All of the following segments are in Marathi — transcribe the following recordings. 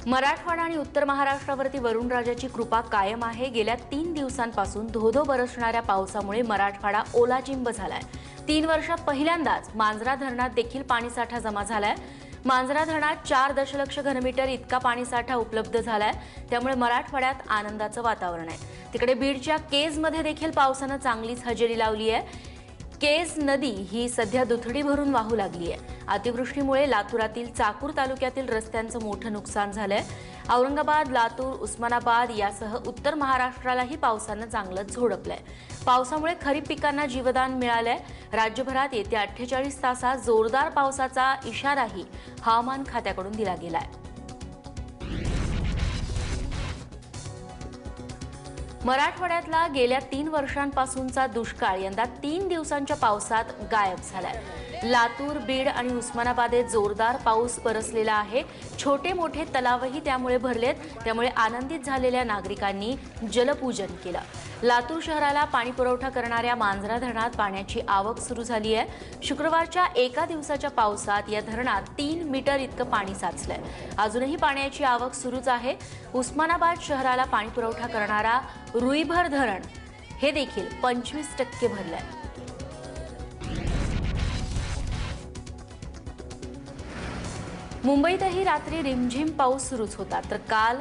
मराठवाडा आणि उत्तर महाराष्ट्रावरती वरुणराजाची कृपा कायम आहे। गेल्या 3 दिवसांपासून धोधो बरसणाऱ्या पावसामुळे मराठवाडा ओलाचिंब झालाय। 3 वर्षात पहिल्यांदाच मांजरा धरणात देखील पाणीसाठा जमा झालाय। मांजरा धरणात 4 दशलक्ष घनमीटर इतका पाणीसाठा उपलब्ध झालाय। त्यामुळे मराठवाड्यात आनंदाचं वातावरण आहे। तिकडे बीडच्या केजमध्ये देखील पावसानं चांगलीच हजेरी लावली आहे। केज नदी ही सध्या दुथडी भरून वाहू लागली आहे। अतिवृष्टीमुळे लातूरातील चाकूर तालुक्यातील रस्त्यांचं मोठं नुकसान झालंय। औरंगाबाद, लातूर, उस्मानाबाद यासह उत्तर महाराष्ट्रालाही पावसानं चांगलंच झोडपलंय। पावसामुळे खरीप पिकांना जीवदान मिळालंय। राज्यभरात येत्या 48 तासात जोरदार पावसाचा इशाराही हवामान खात्याकडून दिला गेलाय। मराठवाड्यातला गेल्या 3 वर्षांपासूनचा दुष्काळ यंदा 3 दिवसांच्या पावसात गायब झालाय। लातूर, बीड आणि उस्मानाबादेत जोरदार पाऊस बरसलेला आहे। छोटे मोठे तलावही त्यामुळे भरलेत। त्यामुळे आनंदित झालेल्या नागरिकांनी जलपूजन केलं। लातूर शहराला पाणी पुरवठा करणाऱ्या मांजरा धरणात पाण्याची आवक सुरू झाली आहे। शुक्रवारच्या एका दिवसाच्या पावसात या धरणात 3 मीटर इतकं पाणी साचलंय। अजूनही पाण्याची आवक सुरूच आहे। उस्मानाबाद शहराला पाणी पुरवठा करणारा रुईभर धरण हे देखील 25% भरलंय। मुंबईतही रात्री रिमझिम पाऊस सुरूच होता, तर काल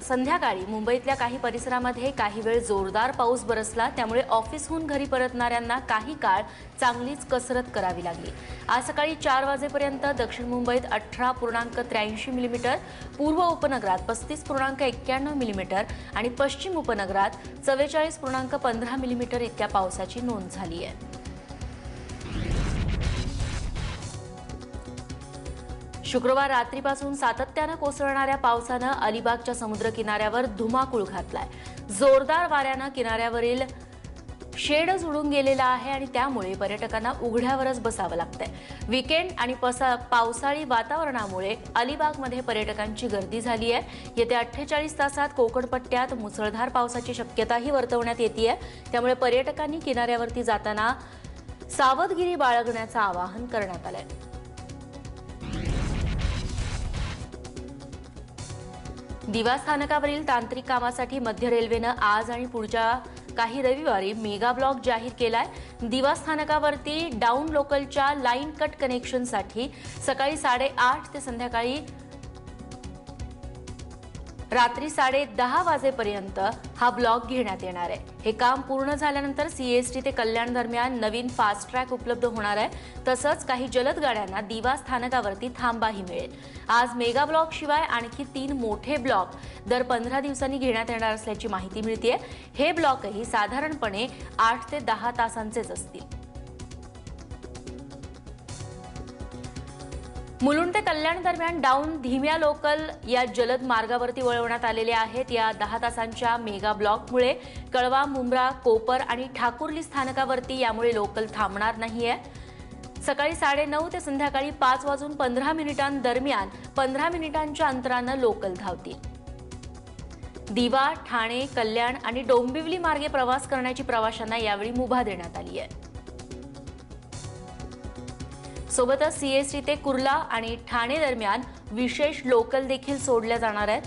संध्याकाळी मुंबईतल्या काही परिसरामध्ये काही वेळ जोरदार पाऊस बरसला। त्यामुळे ऑफिसहून घरी परतणाऱ्यांना काही काळ चांगलीच कसरत करावी लागली। आज सकाळी 4 वाजेपर्यंत दक्षिण मुंबईत 18.83 मिलीमीटर, पूर्व उपनगरात 35.91 मिलीमीटर आणि पश्चिम उपनगरात 44.15 मिलीमीटर इतक्या पावसाची नोंद झाली आहे। शुक्रवार रात्रीपासून सातत्यानं कोसळणाऱ्या पावसानं अलिबागच्या समुद्र किनाऱ्यावर धुमाकूळ घातलाय। जोरदार वाऱ्यानं किनाऱ्यावरील शेडच उडून गेलेला आहे आणि त्यामुळे पर्यटकांना उघड्यावरच बसावं लागतंय। वीकेंड आणि पावसाळी वातावरणामुळे अलिबागमध्ये पर्यटकांची गर्दी झाली आहे। येत्या 48 तासात कोकण पट्ट्यात मुसळधार पावसाची शक्यताही वर्तवण्यात येतेय। त्यामुळे पर्यटकांनी किनाऱ्यावरती जाताना सावधगिरी बाळगण्याचं आवाहन करण्यात आलंय। दिवा स्थानकावरील तांत्रिक कामासाठी मध्य रेल्वेनं आज आणि पुढच्या काही रविवारी मेगा ब्लॉक जाहीर केलाय। दिवा स्थानकावरती डाऊन लोकलच्या लाईन कट कनेक्शनसाठी सकाळी 8:30 ते संध्याकाळी रात्री 10:30 वाजेपर्यंत हा ब्लॉक घेण्यात येणार आहे। हे काम पूर्ण झाल्यानंतर सीएसटी ते कल्याण दरम्यान नवीन फास्ट ट्रॅक उपलब्ध होणार आहे। तसंच काही जलद गाड्यांना दिवा स्थानकावरती थांबाही मिळेल। आज मेगा ब्लॉक शिवाय आणखी 3 मोठे ब्लॉक दर 15 दिवसांनी घेण्यात येणार असल्याची माहिती मिळतेय। हे ब्लॉकही साधारणपणे 8 ते 10 तासांचेच असतील। मुलुंड ते कल्याण दरम्यान डाऊन धीम्या लोकल या जलद मार्गावरती वळवण्यात आलेले आहेत। या 10 तासांच्या मेगा ब्लॉकमुळे कळवा, मुंब्रा, कोपर आणि ठाकुर्ली स्थानकावरती यामुळे लोकल थांबणार नाहीये। सकाळी 9:30 ते संध्याकाळी 5:15 दरम्यान 15 मिनिटांच्या अंतरानं लोकल धावतील। दिवा, ठाणे, कल्याण आणि डोंबिवली मार्गे प्रवास करण्याची प्रवाशांना यावेळी मुभा देण्यात आली आहे। सोबतच सीएसटी ते कुर्ला आणि ठाणे दरम्यान विशेष लोकल देखील सोडल्या जाणार आहेत।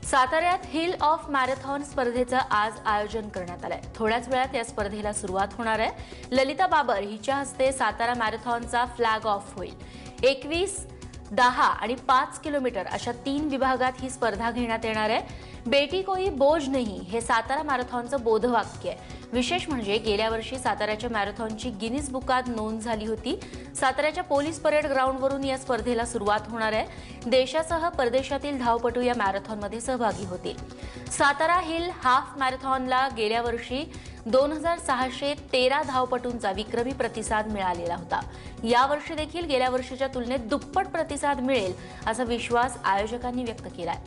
साताऱ्यात हिल ऑफ मॅरेथॉन स्पर्धेचं आज आयोजन करण्यात आलंय। थोड्याच वेळात या स्पर्धेला सुरुवात होणार आहे। ललिता बाबर हिच्या हस्ते सातारा मॅरेथॉनचा फ्लॅग ऑफ होईल। 21, 10 आणि 5 किलोमीटर अशा 3 विभागात ही स्पर्धा घेण्यात येणार आहे। बेटी कोई बोझ नहीं हे सातारा मॅरेथॉनचं बोधवाक्य आहे। विशेष म्हणजे गेल्या वर्षी साताऱ्याच्या मॅरेथॉनची गिनीज बुकात नोंद झाली होती। साताऱ्याच्या पोलीस परेड ग्राउंडवरून या स्पर्धेला सुरुवात होणार आहे। देशासह परदेशातील धावपटू या मॅरेथॉनमध्ये सहभागी होतील। सातारा हिल हाफ मॅरेथॉनला गेल्या वर्षी 2613 धावपटूंचा विक्रमी प्रतिसाद मिळालेला होता। यावर्षी देखील गेल्या वर्षीच्या तुलनेत दुप्पट प्रतिसाद मिळेल असा विश्वास आयोजकांनी व्यक्त केलाय।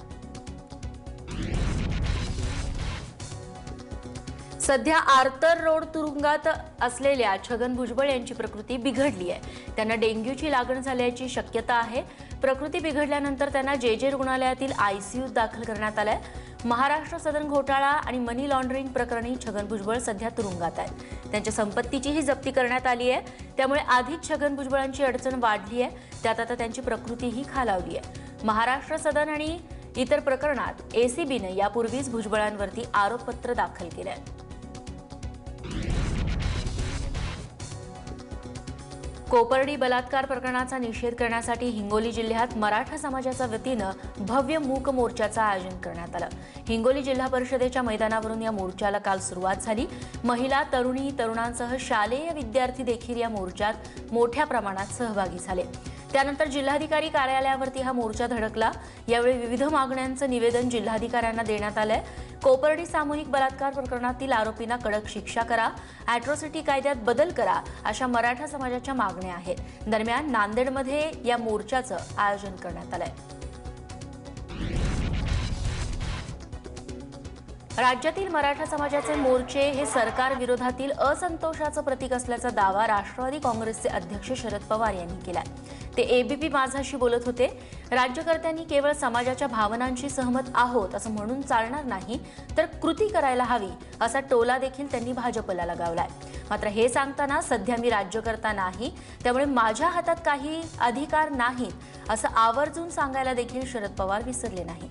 सध्या आर्थर रोड तुरुंगात असलेल्या छगन भुजबळ यांची प्रकृती बिघडली आहे। त्यांना डेंग्यूची लागण झाल्याची शक्यता आहे। प्रकृती बिघडल्यानंतर त्यांना जेजे रुग्णालयातील आयसीयूत दाखल करण्यात आलंय। महाराष्ट्र सदन घोटाळा आणि मनी लॉन्ड्रिंग प्रकरणी छगन भुजबळ सध्या तुरुंगात आहेत. त्यांच्या संपत्तीचीही जप्ती करण्यात आली आहे. त्यामुळे आधीच छगन भुजबळांची अडचण वाढली आहे. त्यात आता त्यांची प्रकृतीही खालावली आहे. महाराष्ट्र सदन आणि इतर प्रकरणात एसीबीने यापूर्वीच भुजबळांवरती आरोपपत्र दाखल केले आहे. कोपर्डी बलात्कार प्रकरणाचा निषेध करण्यासाठी हिंगोली जिल्ह्यात मराठा समाजाच्या वतीनं भव्य मूक मोर्चाचं आयोजन करण्यात आलं. हिंगोली जिल्हा परिषदेच्या मैदानावरून या मोर्चाला काल सुरुवात झाली. महिला, तरुणी, तरुणांसह शालेय विद्यार्थी देखील या मोर्चात मोठ्या प्रमाणात सहभागी झाले. त्यानंतर जिल्हाधिकारी कार्यालयावरती हा मोर्चा धडकला. यावेळी विविध मागण्यांचं निवेदन जिल्हाधिकाऱ्यांना देण्यात आलंय. कोपर्डी सामूहिक बलात्कार प्रकरणातील आरोपींना कडक शिक्षा करा, अॅट्रॉसिटी कायद्यात बदल करा, अशा मराठा समाजाच्या मागण्या आहेत. दरम्यान नांदेडमध्ये या मोर्चाचं आयोजन करण्यात आलंय. राज्यातील मराठा समाजाचे मोर्चे हे सरकार विरोधातील असंतोषाचं प्रतीक असल्याचा दावा राष्ट्रवादी काँग्रेसचे अध्यक्ष शरद पवार यांनी केलाय. ते एबीपी माझाशी बोलत होते. राज्यकर्त्यांनी केवळ समाजाच्या भावनांशी सहमत आहोत असं म्हणून चालणार नाही, तर कृती करायला हवी असा टोला देखील त्यांनी भाजपला लगावलाय. मात्र हे सांगताना सध्या मी राज्यकर्ता नाही, त्यामुळे माझ्या हातात काही अधिकार नाहीत असं आवर्जून सांगायला देखील शरद पवार विसरले नाही.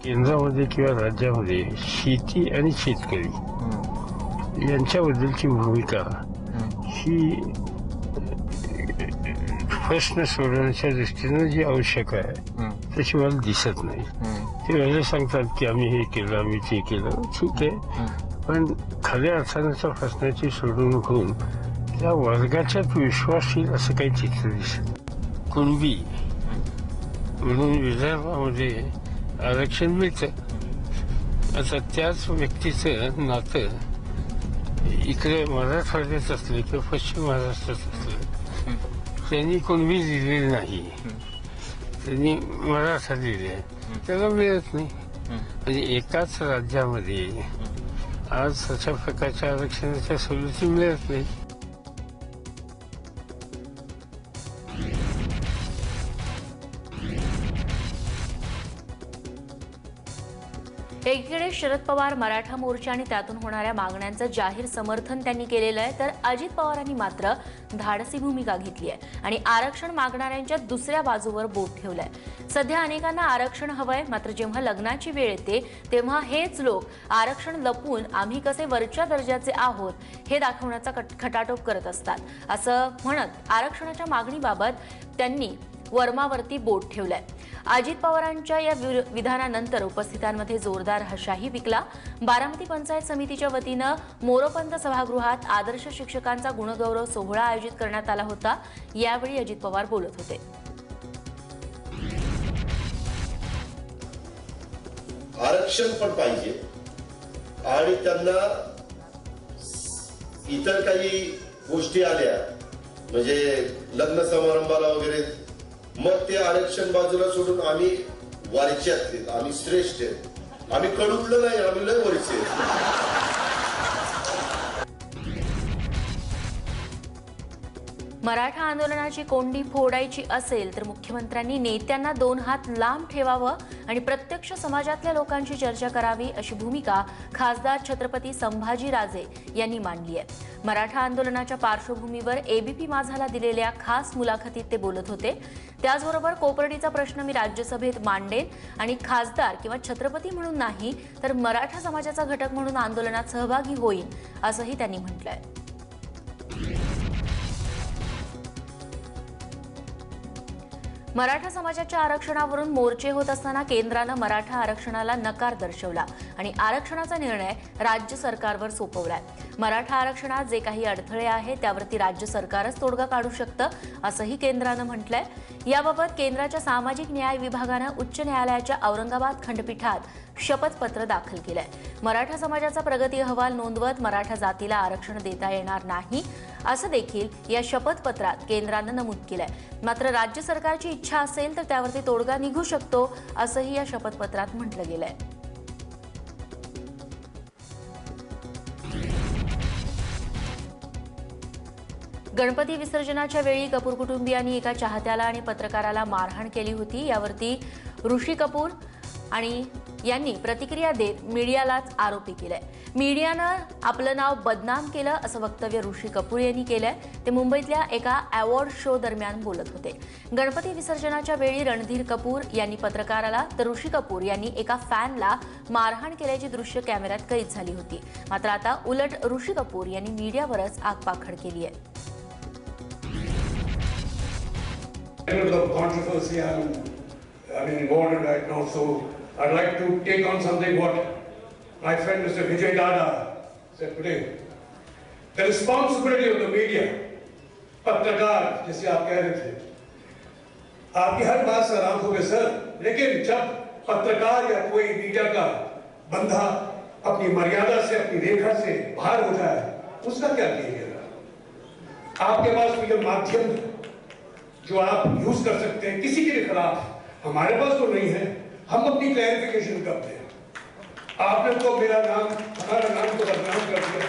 केंद्रामध्ये किंवा राज्यामध्ये शेती आणि शेतकरी यांच्याबद्दलची भूमिका ही प्रश्न सोडवण्याच्या दृष्टीनं जी आवश्यक आहे तशी मला दिसत नाही. ते वेळेला सांगतात की आम्ही हे केलं, आम्ही ते केलं, ठीक आहे, पण खऱ्या अर्थानं प्रश्नाची सोडवणूक होऊन त्या वर्गाच्यात विश्वास येईल असं काही चित्र दिसत. कुणबी म्हणून विदर्भामध्ये आरक्षण मिळतं. आता त्याच व्यक्तीचं नातं इकडे मराठवाड्यात असलं किंवा पश्चिम महाराष्ट्रात असलं, त्यांनी कुणबी दिलेलं नाही, त्यांनी मराठा दिले, त्याला मिळत नाही. म्हणजे एकाच राज्यामध्ये आज अशा प्रकारच्या आरक्षणाच्या सवलती मिळत नाही. एकीकडे शरद पवार मराठा मोर्चा आणि त्यातून होणाऱ्या मागण्यांचं जाहीर समर्थन त्यांनी केलेलं आहे, तर अजित पवारांनी मात्र धाडसी भूमिका घेतली आहे आणि आरक्षण मागणाऱ्यांच्या दुसऱ्या बाजूवर बोट ठेवलंय. सध्या अनेकांना आरक्षण हवंय, मात्र जेव्हा लग्नाची वेळ येते तेव्हा हेच लोक आरक्षण लपवून आम्ही कसे वरच्या दर्जाचे आहोत हे दाखवण्याचा खटाटोप करत असतात, असं म्हणत आरक्षणाच्या मागणीबाबत त्यांनी वर्मावरती बोट ठेवलंय. अजित पवारांच्या या विधानानंतर उपस्थितांमध्ये जोरदार हशाही पिकला. बारामती पंचायत समितीच्या वतीनं मोरोपंत सभागृहात आदर्श शिक्षकांचा गुणगौरव सोहळा आयोजित करण्यात आला होता. यावेळी अजित पवार बोलत होते. आरक्षण पण पाहिजे आणि त्यांना इतर काही गोष्टी आल्या म्हणजे लग्न समारंभाला वगैरे, मग ते आरक्षण बाजूला सोडून आम्ही वरच्यातले, आम्ही श्रेष्ठ आहेत, आम्ही कडूतलं नाही, आम्ही लय वरचे. मराठा आंदोलनाची कोंडी फोडायची असेल तर मुख्यमंत्र्यांनी नेत्यांना 2 हात लांब ठेवावं आणि प्रत्यक्ष समाजातल्या लोकांशी चर्चा करावी, अशी भूमिका खासदार छत्रपती संभाजीराजे यांनी मांडली आहे. मराठा आंदोलनाच्या पार्श्वभूमीवर एबीपी माझाला दिलेल्या खास मुलाखतीत ते बोलत होते. त्याचबरोबर कोपर्डीचा प्रश्न मी राज्यसभेत मांडेन आणि खासदार किंवा छत्रपती म्हणून नाही, तर मराठा समाजाचा घटक म्हणून आंदोलनात सहभागी होईन, असंही त्यांनी म्हटलंय. मराठा समाजाच्या आरक्षणावरून मोर्चे होत असताना केंद्रानं मराठा आरक्षणाला नकार दर्शवला आणि आरक्षणाचा निर्णय राज्य सरकारवर सोपवलाय. मराठा आरक्षणात जे काही अडथळे आहेत त्यावरती राज्य सरकारच तोडगा काढू शकतं, असंही केंद्रानं म्हटलंय. याबाबत केंद्राच्या सामाजिक न्याय विभागानं उच्च न्यायालयाच्या औरंगाबाद खंडपीठात शपथपत्र दाखल केलंय. मराठा समाजाचा प्रगती अहवाल नोंदवत मराठा जातीला आरक्षण देता येणार नाही, असं देखील या शपथपत्रात केंद्रानं नमूद केलंय. मात्र राज्य सरकारची इच्छा असेल तर त्यावरती तोडगा निघू शकतो, असंही या शपथपत्रात म्हटलं गेलंय. गणपती विसर्जनाच्या वेळी कपूर कुटुंबियांनी एका चाहत्याला आणि पत्रकाराला मारहाण केली होती। यावरती ऋषी कपूर आणि यांनी प्रतिक्रिया देत मीडियालाच आरोपी केलंय। मीडियानं आपलं नाव बदनाम केलं असं वक्तव्य ऋषी कपूर यांनी केलंय। ते मुंबईतल्या एका अवॉर्ड शो दरम्यान बोलत होते। गणपती विसर्जनाच्या वेळी रणधीर कपूर यांनी पत्रकाराला तर ऋषी कपूर यांनी एका फॅनला मारहाण केल्याची दृश्य कॅमेऱ्यात कैद झाली होती। मात्र आता उलट ऋषी कपूर यांनी मीडियावरच आगपाखड केली आहे। Involved right now, so I'd like to take on something what my friend Mr. Vijay Dada said today. The responsibility of the media, पत्रकार जैसे आप कह रहे थे, आपकी हर बात से आराम हो गए सर, लेकिन जब पत्रकार या कोई मीडिया का बंधा अपनी मर्यादा से अपनी रेखा से बाहर हो जाए, उसका क्या कीजिएगा? आपके पास कोई माध्यम जो आप यूज कर सकते हैं किसी के भी खिलाफ, हमारे पास तो नहीं है। हम अपनी क्लैरिफिकेशन करते हैं। आपने तो मेरा नाम, हमारा नाम तो बदनाम कर दिया।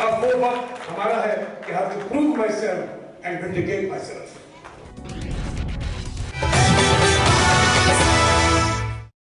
अब वो वक्त हमारा है कि I have to prove myself and vindicate myself.